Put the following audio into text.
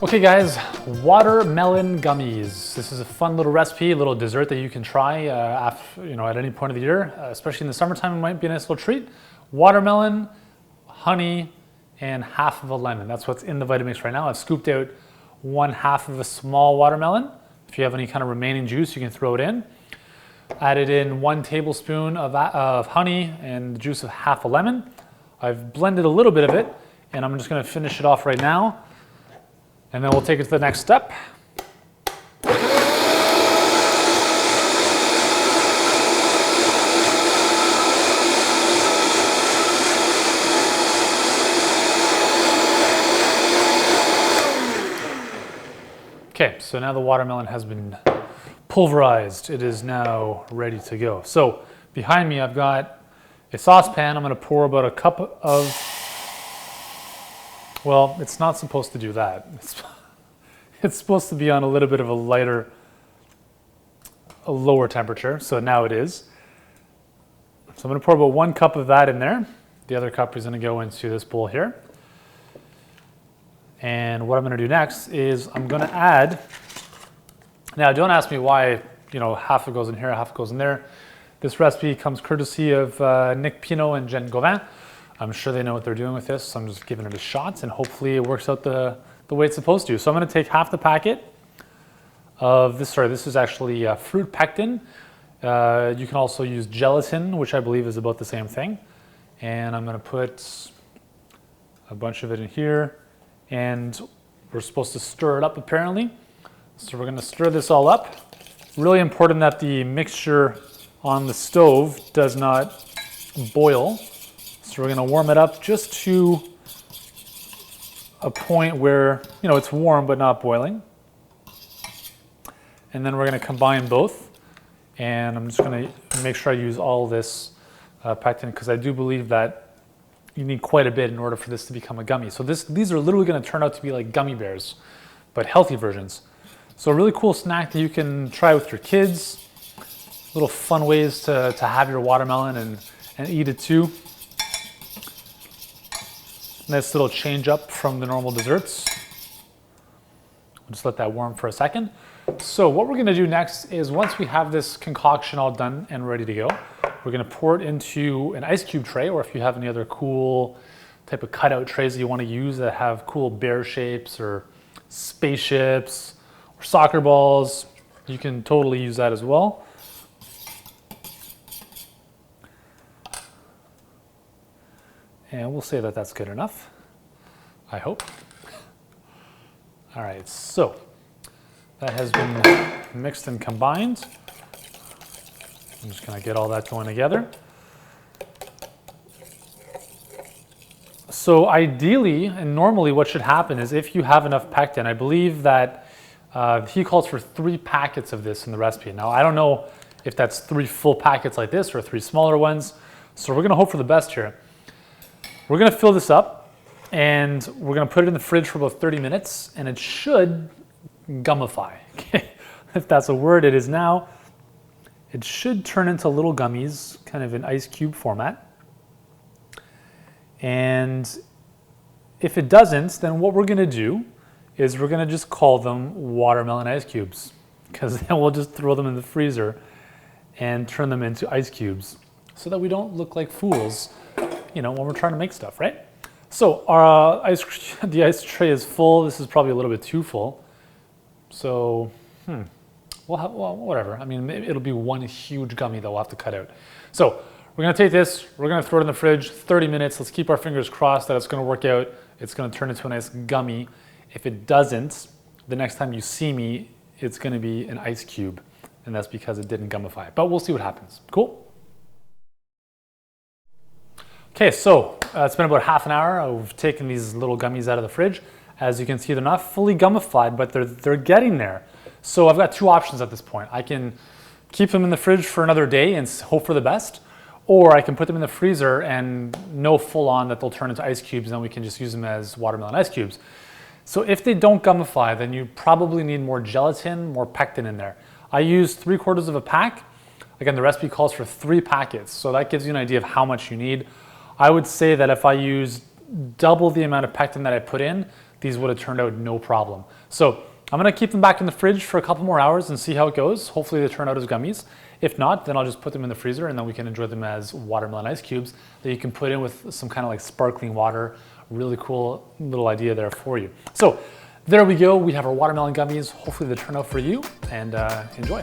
Okay guys, watermelon gummies. This is a fun little recipe, a little dessert that you can try at any point of the year, especially in the summertime. It might be a nice little treat. Watermelon, honey, and half of a lemon. That's what's in the Vitamix right now. I've scooped out 1/2 of a small watermelon. If you have any kind of remaining juice, you can throw it in. Added in 1 tablespoon of honey and the juice of half a lemon. I've blended a little bit of it, and I'm just gonna finish it off right now. And then we'll take it to the next step. Okay, so now the watermelon has been pulverized. It is now ready to go. So behind me, I've got a saucepan. I'm gonna pour about a cup of, well, it's not supposed to do that. It's supposed to be on a little bit of a lower temperature, so now it is. So I'm gonna pour about 1 cup of that in there. The other cup is gonna go into this bowl here. And what I'm gonna do next is I'm gonna add, now don't ask me why, half of it goes in here, half goes in there. This recipe comes courtesy of Nick Pino and Jen Gauvin. I'm sure they know what they're doing with this, so I'm just giving it a shot, and hopefully it works out the way it's supposed to. So I'm gonna take half the packet of this, this is actually fruit pectin. You can also use gelatin, which I believe is about the same thing. And I'm gonna put a bunch of it in here, and we're supposed to stir it up apparently. So we're gonna stir this all up. Really important that the mixture on the stove does not boil. So we're gonna warm it up just to a point where, it's warm but not boiling. And then we're gonna combine both. And I'm just gonna make sure I use all this pectin, because I do believe that you need quite a bit in order for this to become a gummy. So these are literally gonna turn out to be like gummy bears, but healthy versions. So a really cool snack that you can try with your kids. Little fun ways to have your watermelon and eat it too. Nice little change up from the normal desserts. We'll just let that warm for a second. So what we're gonna do next is, once we have this concoction all done and ready to go, we're gonna pour it into an ice cube tray, or if you have any other cool type of cutout trays that you wanna use that have cool bear shapes or spaceships or soccer balls, you can totally use that as well. And we'll say that that's good enough, I hope. All right, so that has been mixed and combined. I'm just gonna get all that going together. So ideally, and normally what should happen is, if you have enough pectin, I believe that he calls for 3 packets of this in the recipe. Now, I don't know if that's 3 full packets like this or 3 smaller ones. So we're gonna hope for the best here. We're gonna fill this up, and we're gonna put it in the fridge for about 30 minutes, and it should gummify. If that's a word, it is now. It should turn into little gummies, kind of in ice cube format. And if it doesn't, then what we're gonna do is we're gonna just call them watermelon ice cubes, because then we'll just throw them in the freezer and turn them into ice cubes, so that we don't look like fools, when we're trying to make stuff, right? So our the ice tray is full. This is probably a little bit too full. So, well, whatever. I mean, it'll be one huge gummy that we'll have to cut out. So we're gonna take this, we're gonna throw it in the fridge, 30 minutes. Let's keep our fingers crossed that it's gonna work out. It's gonna turn into a nice gummy. If it doesn't, the next time you see me, it's gonna be an ice cube. And that's because it didn't gummify. But we'll see what happens. Cool? Okay, so it's been about half an hour. I've taken these little gummies out of the fridge. As you can see, they're not fully gummified, but they're getting there. So I've got 2 options at this point. I can keep them in the fridge for another day and hope for the best, or I can put them in the freezer and know full on that they'll turn into ice cubes, and then we can just use them as watermelon ice cubes. So if they don't gummify, then you probably need more gelatin, more pectin in there. I use 3/4 of a pack. Again, the recipe calls for 3 packets, so that gives you an idea of how much you need. I would say that if I used double the amount of pectin that I put in, these would have turned out no problem. So I'm gonna keep them back in the fridge for a couple more hours and see how it goes. Hopefully they turn out as gummies. If not, then I'll just put them in the freezer and then we can enjoy them as watermelon ice cubes that you can put in with some kind of like sparkling water. Really cool little idea there for you. So there we go. We have our watermelon gummies. Hopefully they turn out for you, and enjoy.